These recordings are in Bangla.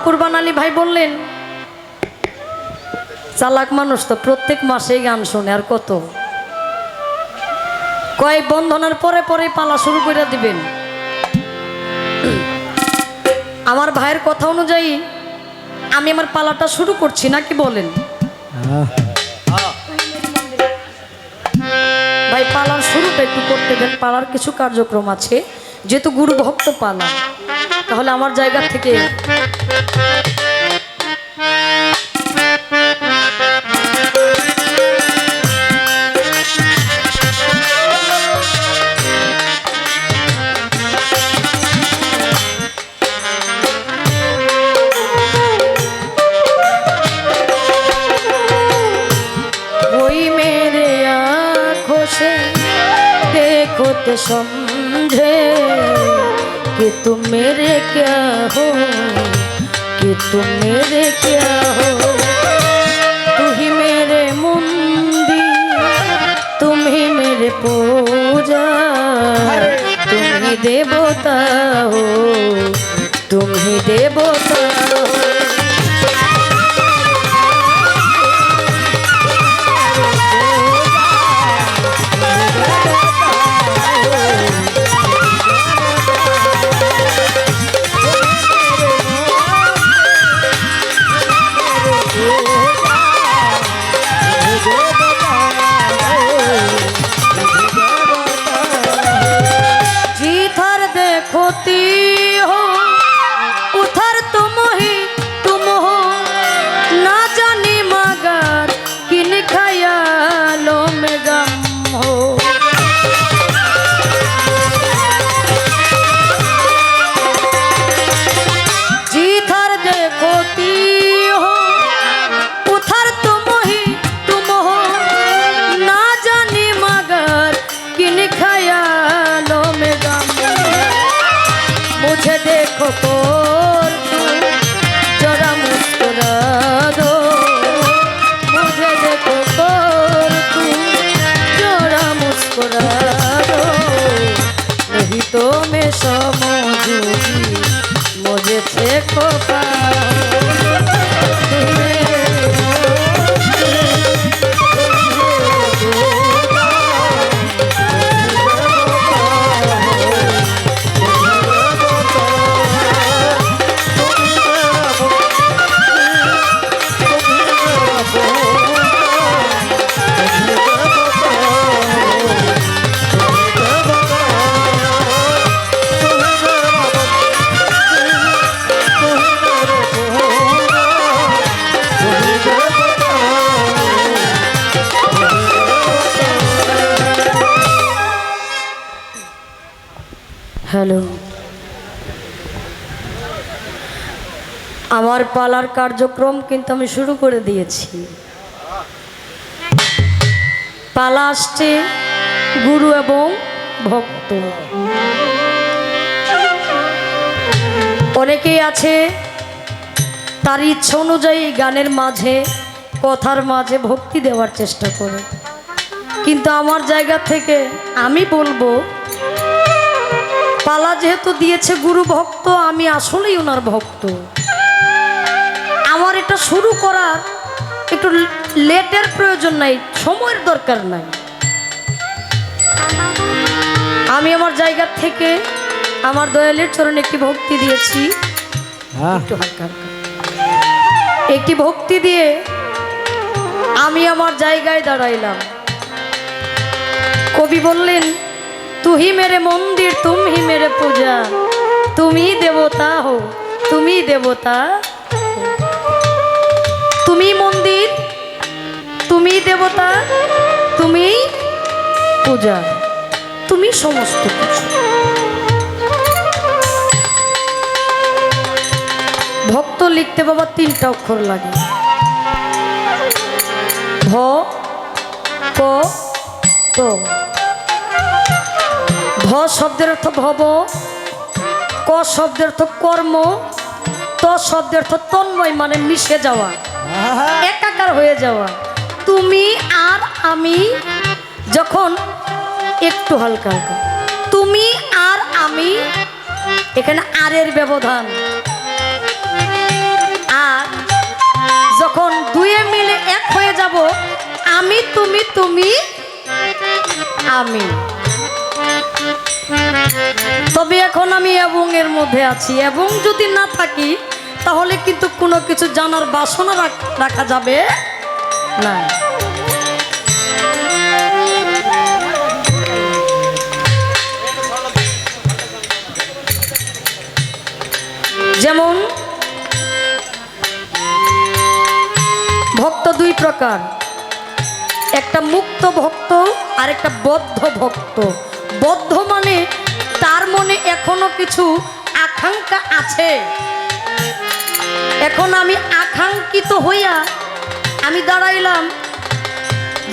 কুরবান আলী ভাই বললেন চালাক মানুষ তো প্রত্যেক মাসেই গান শোনে, আর কত কয়েক বন্ধনের পরে পরে পালা শুরু করে দিবেন। আমার ভাইয়ের কথা অনুযায়ী আমি আমার পালাটা শুরু করছি, নাকি বলেন ভাই? পালার শুরুটা একটু করতে দেন, পালার কিছু কার্যক্রম আছে, যেহেতু গুরু ভক্ত পালা, তাহলে আমার জায়গা থেকে तो समझे कि तुम मेरे क्या हो, कि तुम मेरे क्या हो। तू ही मेरे मंदिर, तुम ही मेरे पूजा, तुम ही देवता हो, तुम ही देवता हो। तो मैं समझूंगी मुझे देखो हेलो আমার পালার কার্যক্রম কিন্তু আমি শুরু করে দিয়েছি। পালা আসছে গুরু এবং ভক্ত। অনেকেই আছে তার ইচ্ছা অনুযায়ী গানের মাঝে কথার মাঝে ভক্তি দেওয়ার চেষ্টা করে, কিন্তু আমার জায়গা থেকে আমি বলবো পালা যেহেতু দিয়েছে গুরু ভক্ত, আমি আসলেই ওনার ভক্ত। আমার এটা শুরু করার একটু লেটের প্রয়োজন নাই, সময়ের দরকার নাই। আমি আমার জায়গা থেকে আমার দয়ালের চরণে একটি ভক্তি দিয়েছি, একটু হালকা হালকা একটি ভক্তি দিয়ে আমি আমার জায়গায় দাঁড়াইলাম। কবি বললেন तू ही मेरे मंदिर, तुम ही मेरे पूजा, तुम ही देवता हो, तुम ही देवता, तुम ही मंदिर, तुम ही देवता, तुम ही पूजा, तुम ही समस्त কিছু। ভক্ত লিখতে বাবা তিনটা অক্ষর লাগে, ভ ক ত। ভ শব্দের অর্থ ভব, ক শব্দের অর্থ কর্ম, ত শব্দের অর্থ তন্ময় মানে মিশে যাওয়া, একাকার হয়ে যাওয়া। তুমি আর আমি যখন একটু হালকা হালকা, তুমি আর আমি, এখানে আরের ব্যবধান। হব আমি তুমি তুমি আমি। তবে এখন আমি এবং এর মধ্যে আছি, এবং যদি না থাকি তাহলে কিন্তু কোনো কিছু জানার বাসনা রাখা যাবে না। যেমন ভক্ত দুই প্রকার, একটা মুক্ত ভক্ত আর একটা বদ্ধ ভক্ত। বদ্ধ মানে তার মনে এখনো কিছু আকাঙ্ক্ষা আছে। এখন আমি আকাঙ্ক্ষিত হইয়া আমি দাঁড়াইলাম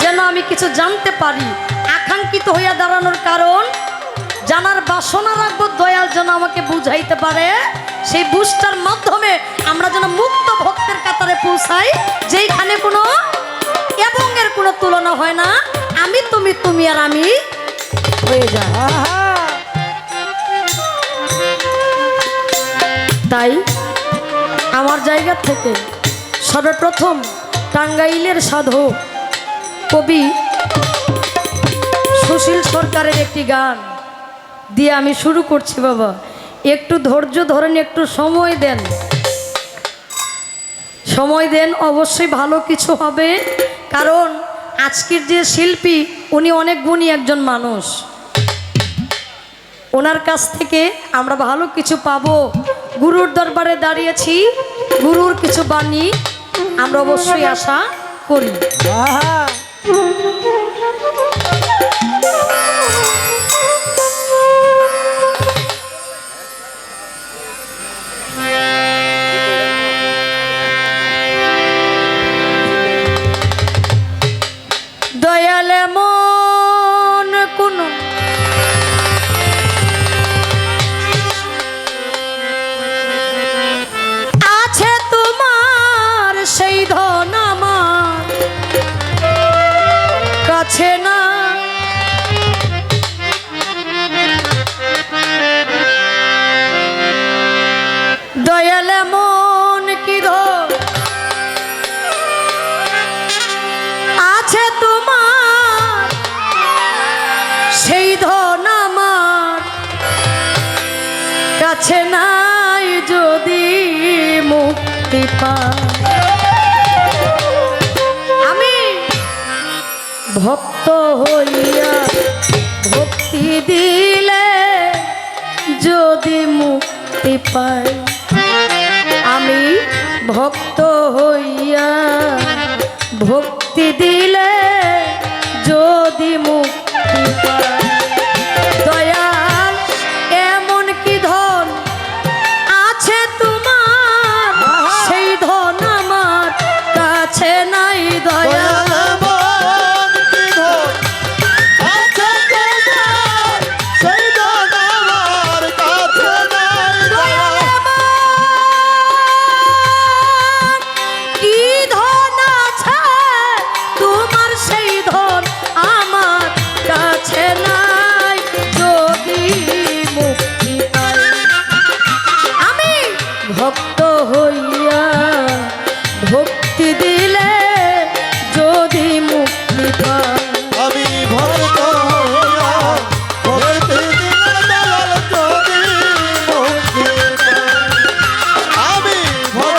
যেন আমি কিছু জানতে পারি। আকাঙ্ক্ষিত হইয়া দাঁড়ানোর কারণ জানার বাসনা রাখবো, দয়াল যেন আমাকে বুঝাইতে পারে। সেই বুঝটার মাধ্যমে আমরা যেন মুক্ত ভক্তের কাতারে পৌঁছাই, যেইখানে কোনো এবং এর কোনো তুলনা হয় না। আমি তুমি তুমি আর আমি হয়ে যায়। তাই আমার জায়গা থেকে সর্বপ্রথম টাঙ্গাইলের সাধক কবি সুশীল সরকারের একটি গান দিয়ে আমি শুরু করছি। বাবা একটু ধৈর্য ধরেন, একটু সময় দেন, সময় দেন, অবশ্যই ভালো কিছু হবে। কারণ আজকের যে শিল্পী উনি অনেক গুণী একজন মানুষ, ওনার কাছ থেকে আমরা ভালো কিছু পাবো। গুরুর দরবারে দাঁড়িয়েছি, গুরুর কিছু বাণী আমরা অবশ্যই আশা করি। দয়াল মন কোন আছে তোমার, সেই ধন আমার কাছে না। দয়াল মন কি ধন আছে তোমার, সেই ধন আমার কাছে নাই। যদি মুক্তি পাই আমি ভক্ত হইয়া ভক্তি দিলে, যদি মুক্তি পাই আমি ভক্ত হইয়া ভক্তি দিলে, যদি মুক্তি পাই। দয়াল এমন কি ধন আছে তোমার, সেই ধন আমার কাছে নাই। দয়াল ভক্ত হইয়া ভক্তি দিলে, যদি মুক্তি পাই। আমি ভক্ত হইয়া ভক্তি দিলে, যদি মুক্তি পাই। আমি ভক্ত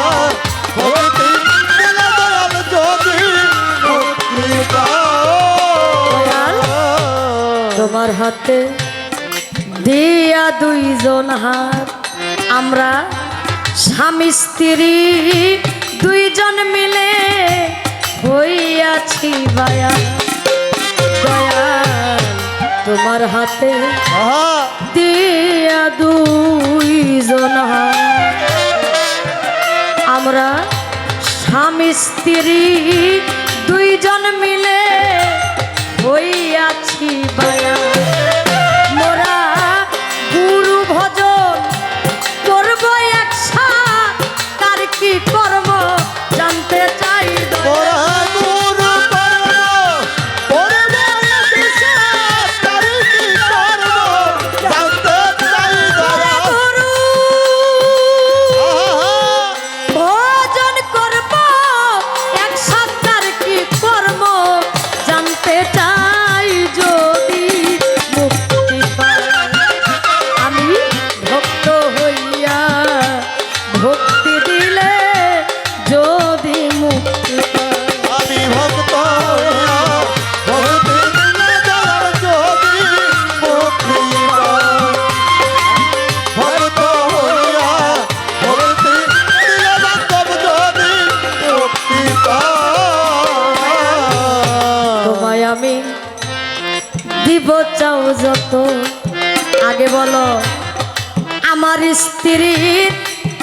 হইয়া ভক্তি দিলে, যদি মুক্তি পাই। তোমার হাতে দিয়া দুইজন হাত, আমরা স্বামী স্ত্রী দুইজন মিলে হইয়াছি বায়া। দয়াল তোমার হাতে দিয়া দুইজন হাত, আমরা স্বামী স্ত্রী দুইজন মিলে হইয়াছি বায়া। মোরা গুরু ভজন করব একসাথ, কার কি কর্ম জানতে চাই। ভজন করব একসাথ, আগে বলো আমার স্ত্রীর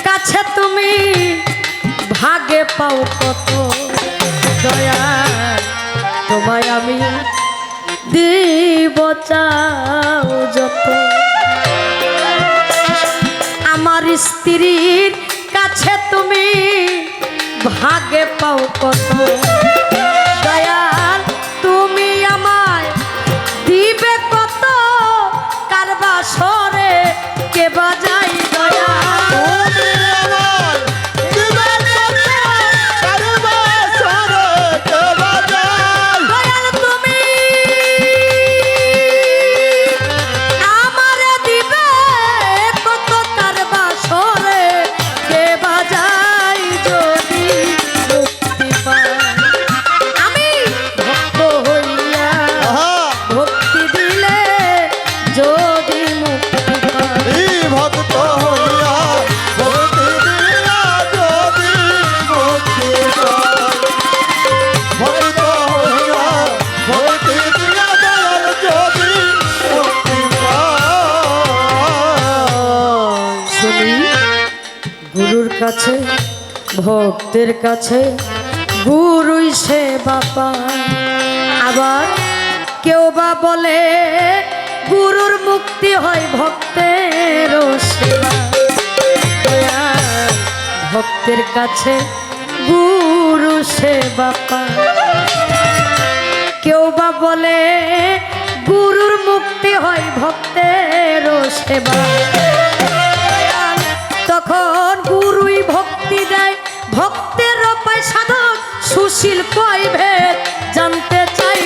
কাছে তুমি ভাগে পাও কত দয়া তোমায় আমি দিব চাও যত আমার স্ত্রীর কাছে তুমি ভাগে পাও কত দয়াল তুমি আমায় দিবে কত কারবা সরে কে বাজাই দয়া তুমি আমার দিবে কত কারবা সরে কে বাজাই দয়াল তুমি আমারে দিবে কত কারবা সরে কে বাজাই যদি মুক্তি পাই আমি ভক্ত হইয়া আহা ভক্তি দিলে যদি মুক্তি পাই এই ভক্ত হইয়া ভক্তি দিয়া যদি মুক্তি পাই ভক্ত হইয়া ভক্তি দিয়া দয়াল যদি মুক্তি পাই শুনি গুরুর কাছে ভক্তের কাছে গুরুই সে বাপা আবার কেউ বা বলে গুরুর মুক্তি হয় ভক্তের সেবা দয়াল ভক্তের কাছে গুরু সে বাপা কেউ বা বলে গুরুর মুক্তি হয় ভক্তের সেবা তখন গুরুই ভক্তি দেয় ভক্তের পায় সাধক সুশীল কয় ভেদ জানতে চাই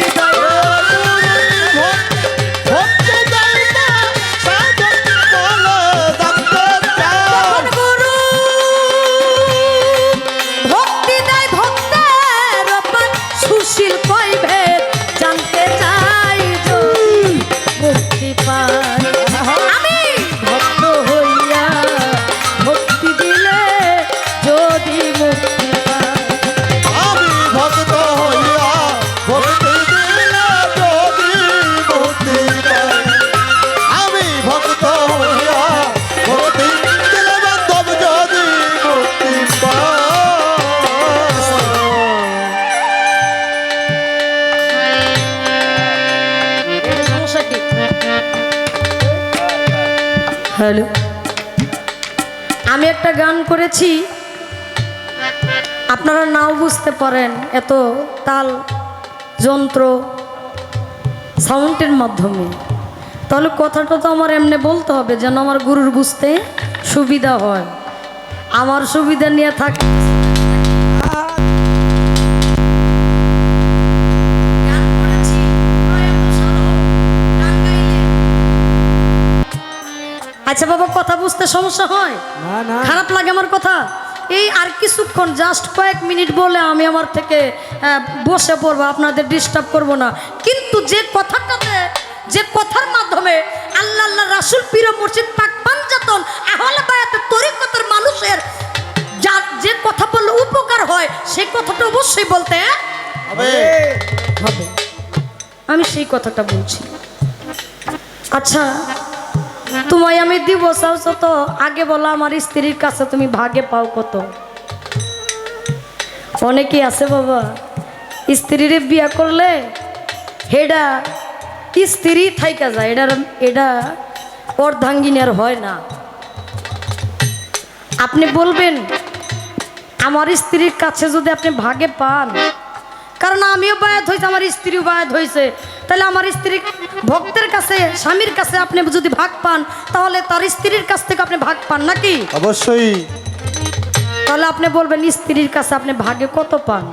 ভক্তি দেয়না সাধক বলে জানতে চাই গুরু ভক্তি দেয় ভক্তের পায় সুশীল কয় ভেদ জানতে চাই যদি মুক্তি পাই আমি ভক্ত হইয়া ভক্তি দিলে যদি মুক্তি পাই আমি ভক্ত হইয়া ভক্তি দিলে যদি মুক্তি পাই আমি ভক্ত হইয়া ভক্তি দিলে বান্ধব যদি মুক্তি পাই হ্যালো আমি একটা গান করেছি আপনারা নাও বুঝতে পারেন এত তাল যন্ত্র সাউন্ডের মাধ্যমে তাহলে কথাটা তো আমার এমনি বলতে হবে যেন আমার গুরুর বুঝতে সুবিধা হয় আমার সুবিধা নিয়ে থাকে গান করেছি, আচ্ছা বাবা কথা বুঝতে সমস্যা হয় না না খারাপ লাগে আমার কথা এই আর কিছুক্ষণ জাস্ট কয়েক মিনিট বলে আমি আমার থেকে বসে পড়বো আপনাদের ডিস্টার্ব করব না কিন্তু যে কথাটাতে যে কথার মাধ্যমে আল্লাহ আল্লাহ রাসূল পীর মুর্শিদ পাক পাঞ্জাতন আহলে বায়াতের তরিকতের মানুষের যে কথা বললে উপকার হয় সেই কথাটা অবশ্যই বলতে হবে হবে আমি সেই কথাটা বলছি আচ্ছা তোমায় আমি দিব চাওছো তো আগে বলো আমার স্ত্রীর কাছে তুমি ভাগে পাও কত অনেকেই আছে বাবা স্ত্রীরে বিয়া করলে হেডা স্ত্রী থাইকা যায় এটা অর্ধাঙ্গিনী আর হয় না আপনি বলবেন আমার স্ত্রীর কাছে যদি আপনি ভাগে পান কারণ আমিও বায়াত হয়েছে আমার স্ত্রীও বায়াত হয়েছে তাহলে আমার স্ত্রী ভক্তের কাছে স্বামীর কাছে আপনি যদি ভাগ পান তাহলে তার স্ত্রীর কাছ থেকে আপনি ভাগ পান নাকি অবশ্যই তাহলে আপনি বলবেন স্ত্রীর কাছে আপনি ভাগে কত পান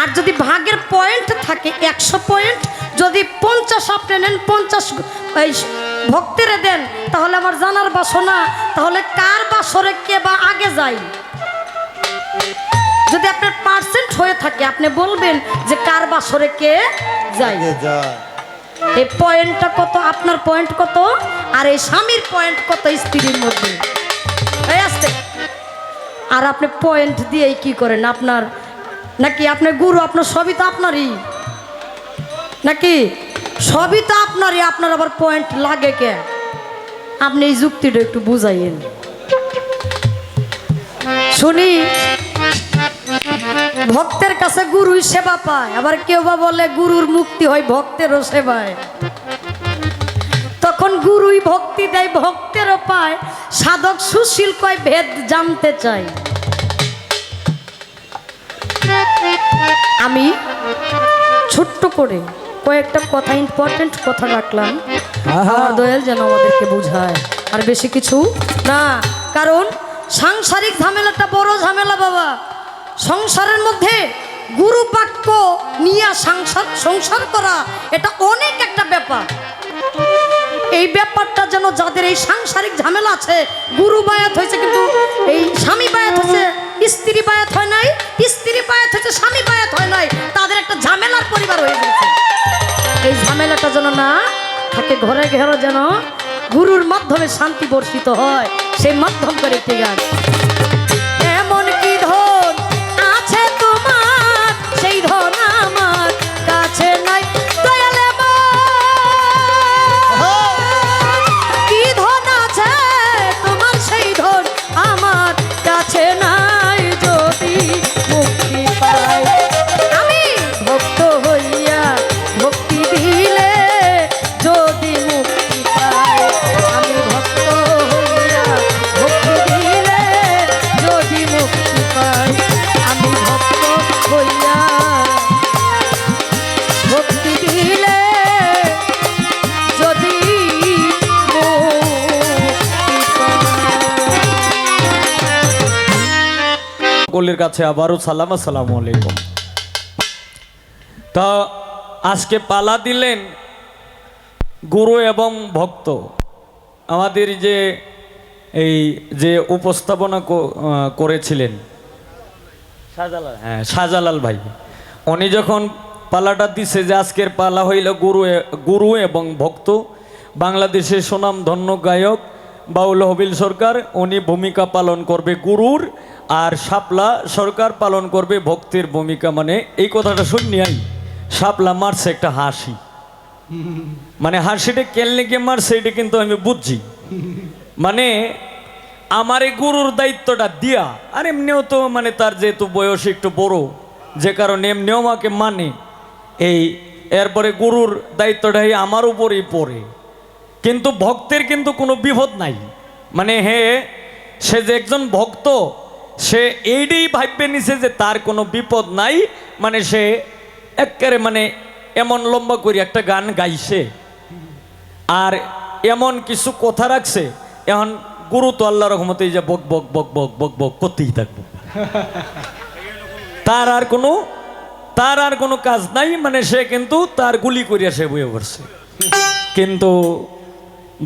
আর যদি ভাগের পয়েন্ট থাকে 100 পয়েন্ট যদি 50 আপনি নেন 50 এই ভক্তের দেন তাহলে আমার জানার বাসনা তাহলে কার বাসরে কে বা আগে যায় যদি আপনার পার্সেন্ট হয়ে থাকে আপনি বলবেন যে কার বাসরে কে যায় যায় এই পয়েন্টটা কত আপনার পয়েন্ট কত আর এই স্বামীর পয়েন্ট কত স্ত্রীর মধ্যে এই আসতে আর আপনি পয়েন্ট দিয়েই কি করেন আপনার নাকি আপনার গুরু আপনার সবই তো আপনারই নাকি সবই তো আপনারই আপনার আবার পয়েন্ট লাগে কে আপনি এই যুক্তিটা একটু বুঝাইয়েন শুনি। ভক্তের কাছে গুরুই সেবা পায়, আবার কেউ বা বলে গুরুর মুক্তি হয় ভক্তেরও সেবায়। তখন গুরুই ভক্তি দেয়, ভক্তেরও পায়। সাধক সুশীল কয় ভেদ জানতে চাই। আমি ছোট্ট করে কয়েকটা কথা, ইম্পর্টেন্ট কথা রাখলাম, আমার দয়াল যেন আমাদেরকে বুঝায়, আর বেশি কিছু না। কারণ সাংসারিক ঝামেলাটা বড় ঝামেলা বাবা। সংসারের মধ্যে গুরু বাক্য নিয়ে সংসার করা এটা অনেক একটা ব্যাপার। এই ব্যাপারটা যেন যাদের এই সাংসারিক ঝামেলা আছে, গুরু বায়াত হয়েছে কিন্তু এই স্বামী বায়াত হয়েছে, স্ত্রী বায়াত হয় নাই, স্ত্রী বায়াত হয়েছে, স্বামী বায়াত হয় নাই, তাদের একটা ঝামেলার পরিবার হয়ে গেছে। এই ঝামেলাটা যেন না থাকে, ঘরে ঘরে যেন গুরুর মাধ্যমে শান্তি বর্ষিত হয়, সেই মাধ্যম করে একটি গান। এমন কি ধন আছে তোমার, সেই ধন আমার কাছে নাই। দয়াল কি ধন আছে তোমার, সেই ধন আমার কাছে নাই। যদি মুক্তি পাই আমি ভক্ত হইয়া, ভক্তি দিলে যদি মুক্তি পাই আমি ভক্ত হইয়া, ভক্তি দিলে যদি মুক্তি পাই আমি ভক্ত হইয়া, ভক্তি দিলে যদি সকলের কাছে আবারও সালাম, আসসালামু আলাইকুম। তা আজকে পালা দিলেন গুরু এবং ভক্ত। আমাদের এই যে উপস্থাপনা করেছিলেন শাহজালাল ভাই, উনি যখন পালাটা দিছে যে আজকের পালা হইল গুরু এবং ভক্ত, বাংলাদেশের সুনাম ধন্য গায়ক বাউল হবিল সরকার উনি ভূমিকা পালন করবে গুরুর, আর শাপলা সরকার পালন করবে ভক্তির ভূমিকা। মানে এই কথাটা শুনি আই, শাপলা মারছে একটা হাসি, মানে হাসিটা কেলনে কে মারছে এটা কিন্তু আমি বুঝছি। মানে আমার এই গুরুর দায়িত্বটা দিয়া, আর এমনিও তো মানে তার যেহেতু বয়স একটু বড়, যে কারণে এমনিও আমাকে মানে এই, এরপরে গুরুর দায়িত্বটাই আমার উপরেই পড়ে। কিন্তু ভক্তের কিন্তু কোনো বিপদ নাই, মানে সে যে একজন ভক্ত সে এইটাই ভাববে নিছে যে তার কোনো বিপদ নাই। মানে সে একেবারে মানে এমন লম্বা করে একটা গান গাইছে, আর এমন কিছু কথা রাখছে, এখন গুরু তো আল্লাহ রহমতে যে বক বক বক বক বক বক করতেই থাকবো, তার আর কোনো কাজ নাই। মানে সে কিন্তু তার গুলি করিয়া সে বয়ে পড়ছে। কিন্তু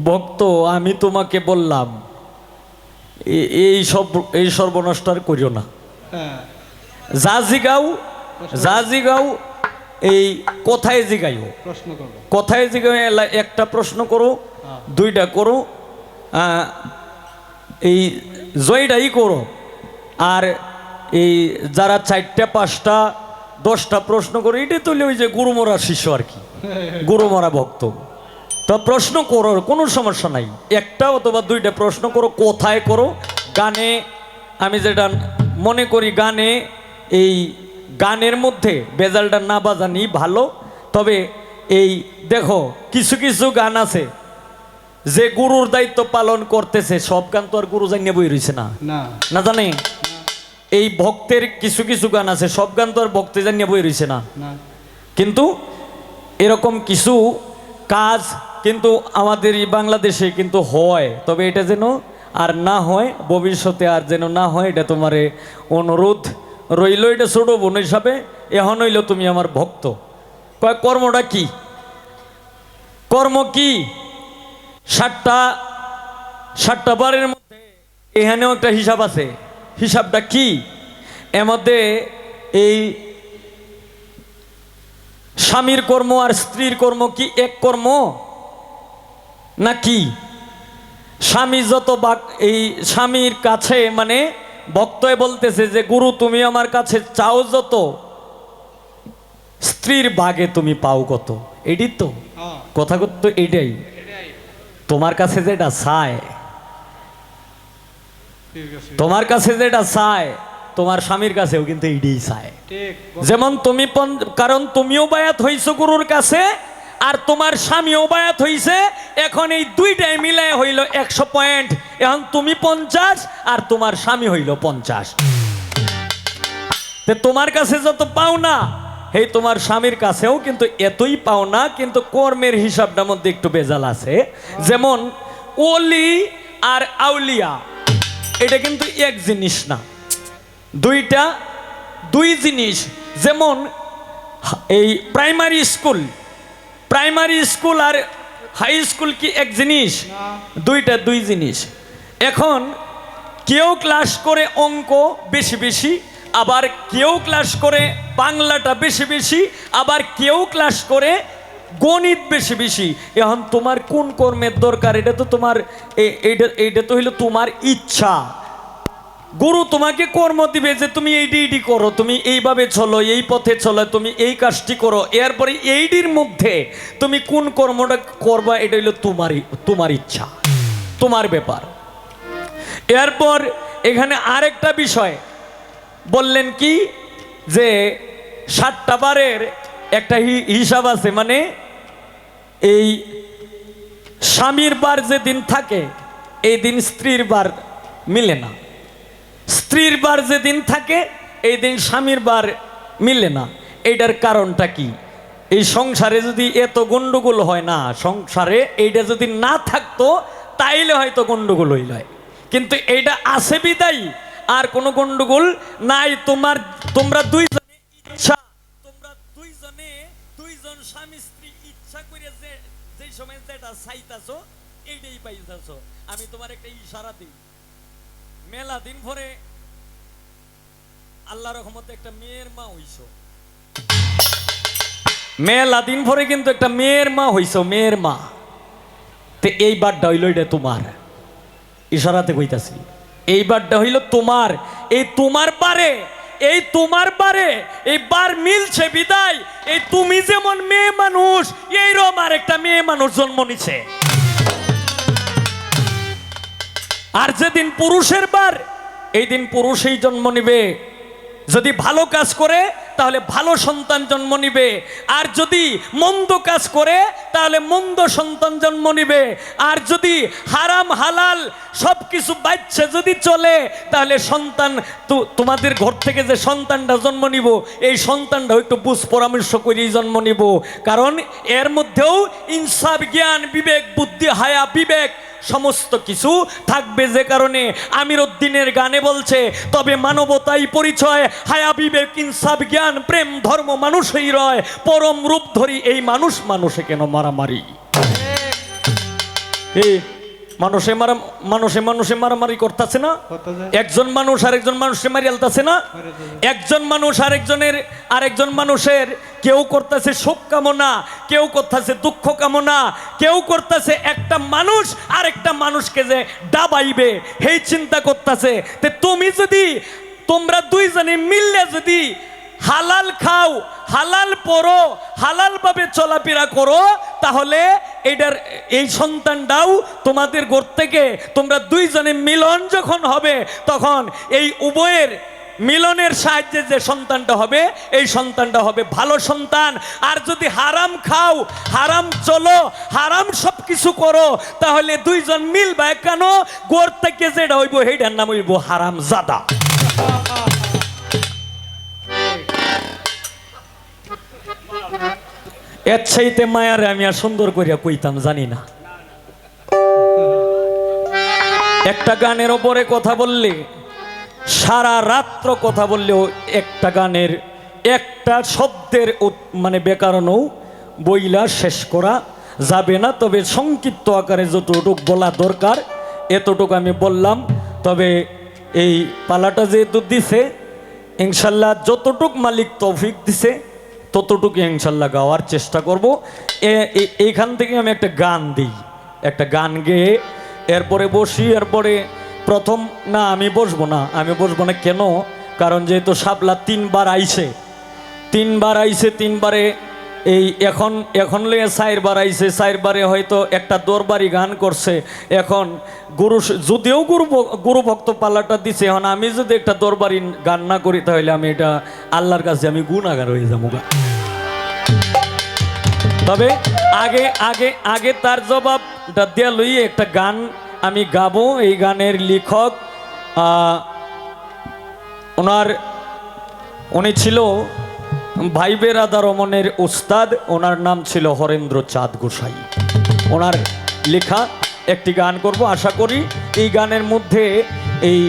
ভক্ত আমি তোমাকে বললাম এই সর্বনষ্ট করিও না। যা জিগাও এই কোথায় জিগাইও, কোথায় জিগাও, একটা প্রশ্ন করো, দুইটা করো, এই জয়টাই করো। আর এই যারা 4টা 5টা 10টা প্রশ্ন করো, এটাই তো ওই যে গুরুমরা শিষ্য আর কি, গুরুমরা ভক্ত। তো প্রশ্ন করো, কোনো সমস্যা নাই, একটা অথবা 2টা প্রশ্ন করো, কোথায় করো। গানে আমি যেটা মনে করি, এই গানের মধ্যে বেজালটা না বাজানি ভালো। তবে এই দেখো কিছু কিছু গান আছে যে গুরুর দায়িত্ব পালন করতেছে, সব গান তো আর গুরু জানিয়ে বই রয়েছে না, না জানে। এই ভক্তের কিছু কিছু গান আছে, সব গান তো আর ভক্তে জানিয়ে বই রয়েছে না। কিন্তু এরকম কিছু কাজ কিন্তু আমাদের এই বাংলাদেশে কিন্তু হয়। তবে এটা যেন আর না হয়, ভবিষ্যতে আর যেন না হয়, এটা তোমারে অনুরোধ রইল। এটা ছোট বোন হিসাবে এখন হইল তুমি আমার ভক্ত। কয় কর্মটা কি, কর্ম কি? 7টা বারের মধ্যে এখানেও একটা হিসাব আছে। হিসাবটা কি? এর মধ্যে এই স্বামীর কর্ম আর স্ত্রীর কর্ম কি এক কর্ম নাকি? স্বামী যত এই স্বামীর কাছে মানে ভক্তই বলতেছে যে গুরু তুমি আমার কাছে চাও যত, স্ত্রীর ভাগে তুমি পাও কত। এটি তো কথা তো এটাই। তোমার কাছে যেটা চায়, তোমার কাছে যেটা চায় তোমার স্বামীর কাছেও কিন্তু এইটাই চায়। যেমন তুমি কারণ তুমিও বায়াত হইছো গুরুর কাছে আর তোমার স্বামীও বায়াত হইছে, এখন এই দুইটাই মিলায় হইল 100 পয়েন্ট। এখন তুমি 50 আর তোমার স্বামী হইল 50। তোমার কাছে যত পাও না এই তোমার স্বামীর কাছেও কিন্তু এতই পাও না, কিন্তু কর্মের হিসাবটার মধ্যে একটু বেজাল আছে। যেমন ওলি আর আউলিয়া এটা কিন্তু এক জিনিস না, দুই জিনিস। যেমন এই প্রাইমারি স্কুল আর হাই স্কুল কি এক জিনিস? দুই জিনিস। এখন কেউ ক্লাস করে অঙ্ক বেশি বেশি, আবার কেউ ক্লাস করে বাংলাটা বেশি বেশি, আবার কেউ ক্লাস করে গণিত বেশি বেশি। এখন তোমার কোন কর্মের দরকার? এটা তো তোমার এইটা তো হইলো তোমার ইচ্ছা। গুরু তোমাকে কর্ম দিবে যে তুমি এইটি করো, তুমি এইভাবে চলো, এই পথে চলো, তুমি এই কাজটি করো। এরপরে এইটির মধ্যে তুমি কোন কর্মটা করবা এটা হইলো তোমার ইচ্ছা, তোমার ব্যাপার। এরপর এখানে আরেকটা বিষয় বললেন কি, যে 7টা বারের একটা হিসাব আছে। মানে এই স্বামীর বার যেদিন থাকে এই দিন স্ত্রীর বার মিলে না, স্ত্রীর বার যেদিন থাকে এই দিন স্বামীর বার মিলে না। এইটার কারণটা কি? এই সংসারে যদি এত গন্ডগোল হয় না, সংসারে এইটা যদি না থাকতো তাইলে হয়তো গন্ডগোল হইল, কিন্তু এইটা আছে বিদায়ী আর কোনো গন্ডগোল নাই। তোমরা দুইজনে ইচ্ছা, তোমরা দুইজন স্বামী স্ত্রী ইচ্ছা করে যে সময় যেটা চাইতাছো এইটাই পাইতাছো। আমি তোমার একটা ইশারা দিই, মেলা দিন পরে আল্লাহর রহমতে একটা মেয়ের মা হইছো, মেলা দিন পরে কিন্তু একটা মেয়ের মা হইছো, মেয়ের মা। তো এই বারটা হইল এটা তোমার, ইশারাতে কইতাছি, এই বারটা হইল তোমার। এই তোমার বারে এই বার মিলছে বিদায় এই তুমি যেমন মেয়ে মানুষ এইরকম আর একটা মেয়ে মানুষ জন্ম নিছে। আর যেদিন পুরুষের বার এই দিন পুরুষই জন্ম নিবে। যদি ভালো কাজ করে তাহলে ভালো সন্তান জন্ম নিবে, আর যদি মন্দ কাজ করে তাহলে মন্দ সন্তান জন্ম নিবে। আর যদি হারাম হালাল সব কিছু বাচ্চা যদি চলে তাহলে সন্তান তোমাদের ঘর থেকে যে সন্তানটা জন্ম নিব এই সন্তানটাও একটু বুঝ পরামর্শ করেই জন্ম নিব, কারণ এর মধ্যেও ইনসাফ, জ্ঞান, বিবেক, বুদ্ধি, হায়া, বিবেক সমস্ত কিছু থাকবে। যে কারণে আমির উদ্দিনের গানে বলছে, তবে মানবতাই পরিচয়, হায়া, বিবেক, ইনসাফ, জ্ঞান, প্রেম, ধর্ম মানুষই রয়, পরম রূপ ধরি এই মানুষে কেন মারামারি? মানুষে মারামারি করতেছে না? একজন মানুষ আরেকজন মানুষের মারি আলতাছে না? একজন মানুষ আরেকজন মানুষের কেউ করতেছে সুখ কামনা, কেউ করতেছে দুঃখ কামনা, কেউ করতেছে একটা মানুষ আরেকটা মানুষকে যে ডাবাইবে এই চিন্তা করতেছে। তোমরা দুইজনে মিললে যদি হালাল খাও, হালাল পড়ো, হালাল ভাবে চলাফেরা করো, তাহলে এই সন্তানটাও তোমাদের ঘর থেকে তোমরা দুইজনে মিলন যখন হবে তখন এই উভয়ের মিলনের সাহায্যে যে সন্তানটা হবে এই সন্তানটা হবে ভালো সন্তান। আর যদি হারাম খাও, হারাম চলো, হারাম সব কিছু করো, তাহলে দুইজন মিলবে কেন? ঘর থেকে যেটা হইব সেইটার নাম হইব হারাম জাদা। এর চাইতে মায়ারে আমি আর সুন্দর করিয়া কইতাম জানি না। একটা গানের ওপরে কথা বললে, সারা রাত্র কথা বললেও একটা গানের একটা শব্দের মানে ব্যাকরণও বইলা শেষ করা যাবে না। তবে সংক্ষিপ্ত আকারে যতটুকু বলা দরকার এতটুকু আমি বললাম। তবে এই পালাটা যেহেতু দিছে, ইনশাল্লাহ যতটুক মালিক তৌফিক দিছে ততটুকু ইনশাল্লাহ গাওয়ার চেষ্টা করব। এইখান থেকে আমি একটা গান দিই, একটা গান গেয়ে এরপরে বসি। এরপরে আমি বসবো না কেন? কারণ যেহেতু শাপলা 3 বার আইছে, 3বারে এই এখন এখন লইয়া সাইর বাড়াইছে, সাইর বারে হয়তো একটা দরবারি গান করছে। এখন গুরু যদিও গুরু ভক্ত পাল্লাটা দিছে, এখন আমি যদি একটা দরবারি গান না করি তাহলে আমি এটা আল্লাহর কাছে আমি গুনাহগার হয়ে যাবো। তবে আগে আগে আগে তার জবাবটা দেয়া লই একটা গান আমি গাবো। এই গানের লেখক উনি ছিল ভাই বেরাদা রমনের উস্তাদ, ওনার নাম ছিল হরেন্দ্র চাঁদ গোসাই। ওনার লেখা একটি গান করব, আশা করি এই গানের মধ্যে এই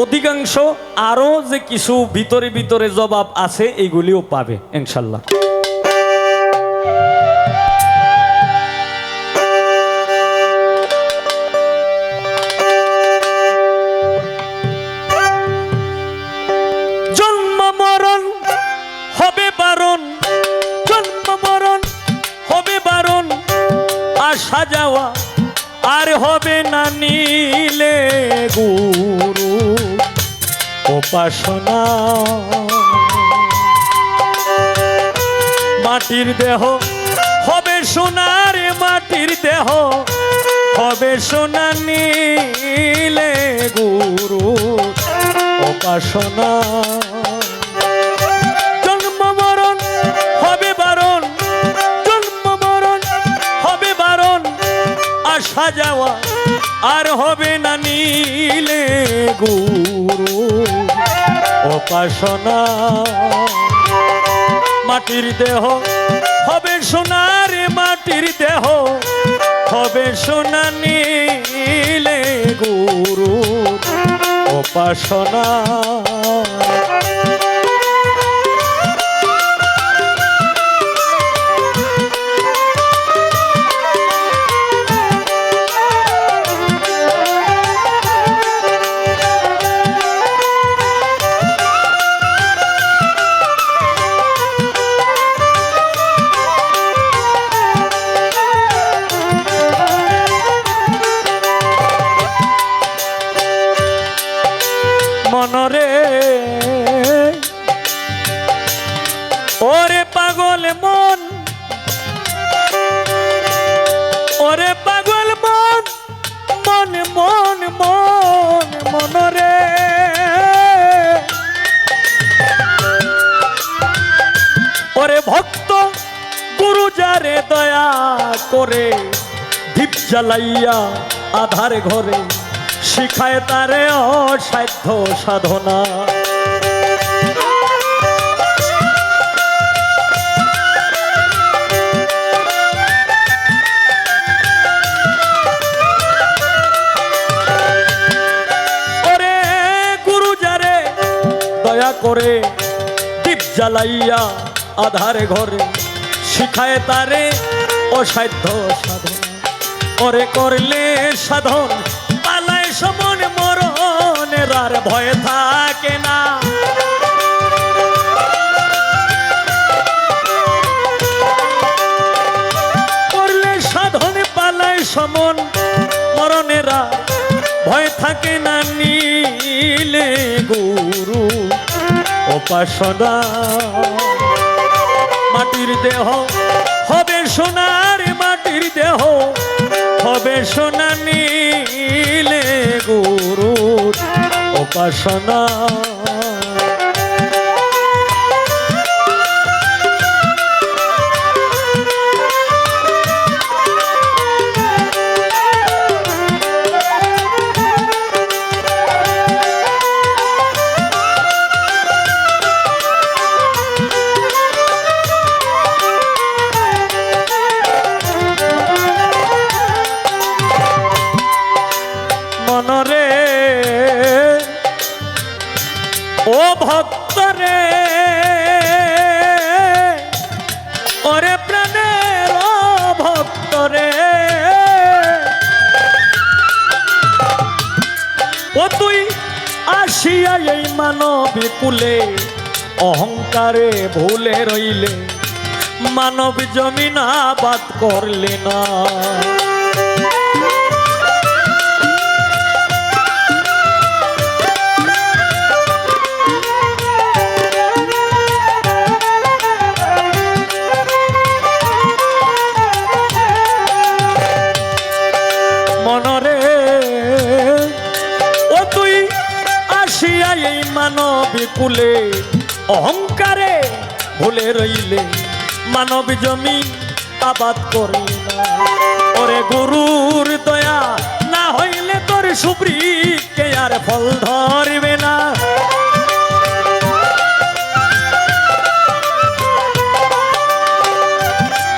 অধিকাংশ আরও যে কিছু ভিতরে ভিতরে জবাব আছে এইগুলিও পাবে ইনশাল্লাহ। আসা যাওয়া আর হবে না নীলে গুরু উপাসনা। মাটির দেহ হবে সোনার, মাটির দেহ হবে সোনা, নীলে গুরু উপাসনা। জন্ম মরণ হবে বারণ, জন্ম মরণ হবে বারণ, আসা যাওয়া আর হবে না নীলে গুরু উপাসনা। মাটির দেহ হবে সোনার, মাটির দেহ হবে সোনা, নীলে গুরু উপাসনা। মনরে ওরে পাগল মন, ওরে পাগল মন, মন মন মন মনরে ওরে ভক্ত গুরু যারে দয়া করে দীপ জ্বালাইয়া আধার ঘরে শিখায় তারে অসাধ্য সাধনা। ওরে গুরু যারে দয়া করে দীপ জ্বালাইয়া আধার ঘরে শিখায় তারে অসাধ্য সাধনা। ওরে করলে সাধন পালায় সমন মরণের আর ভয় থাকে না। করলে সাধন পালায় সমন মরণের আর ভয় থাকে না, নীলে গুরু উপাসনা। মাটির দেহ হবে সোনার, মাটির দেহ হবে সোনা, নীলে গুরু উপাসনা। মনরে ও ভক্তরে ওরে প্রাণের ও ভক্তরে ও তুই আসিয়া এই মানবী কুলে অহংকারে ভুলে রইলে মানব জমিন আবাদ করলে না। আসিয়া এই মানবী কুলে অহংকারে ভুলে রইলে মানব জমি আবাদ করলে না। ওরে গুরুর দয়া না হইলে তোর সুবৃক্ষে আর ফল ধরবে না।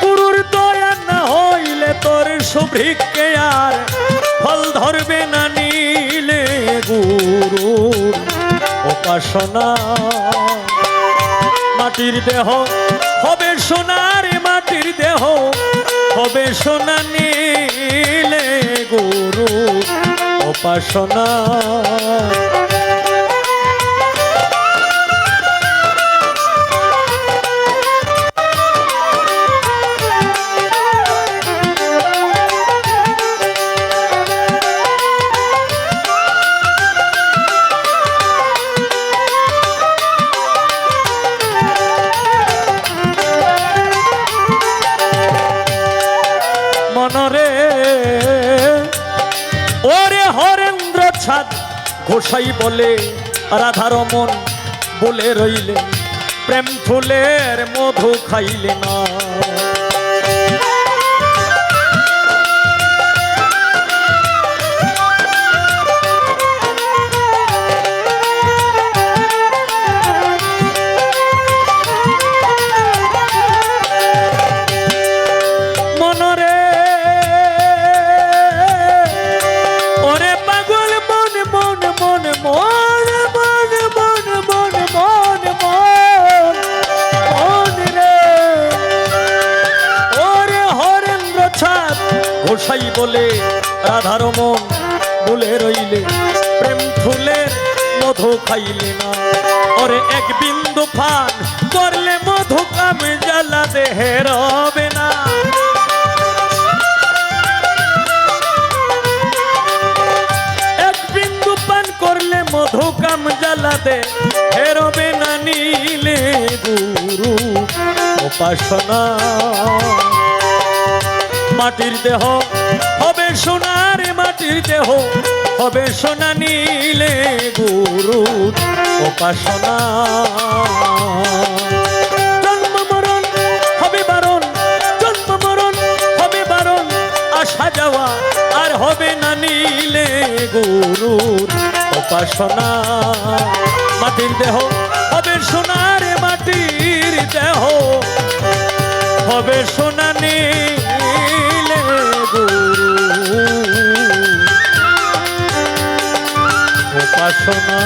গুরুর দয়া না হইলে তোর সুবৃক্ষে আর ফল ধরবে না। নীলে গুরুর উপাসনা মাটির দেহ হবে সোনার, মাটির দেহ হবে সোনা। নীলে গুরু উপাসনা মনরে ওরে হরেন্দ্র ছাদ গোসাই বলে রাধার মন বলে রইলে প্রেম ফুলের মধু খাইলে না। গোসাই বলে রাধার মন বলে রইলে প্রেম ফুলের মধু খাইলে না। ওরে এক বিন্দু পান করলে মধু কামে জ্বালা দেহে রবে না। এক বিন্দু পান করলে মধু কাম জ্বালা দেহে রবে না। নীলে গুরু উপাসনা মাটির দেহ হবে সোনার, মাটির দেহ হবে সোনা। নীলে গুরু উপাসনা জন্ম মরণ হবে বারণ, জন্ম মরণ হবে বারণ। আসা যাওয়া আর হবে না। নীলে গুরুর উপাসনা মাটির দেহ হবে সোনার, মাটির দেহ হবে সোনা। নীলে গুরু উপাসনা।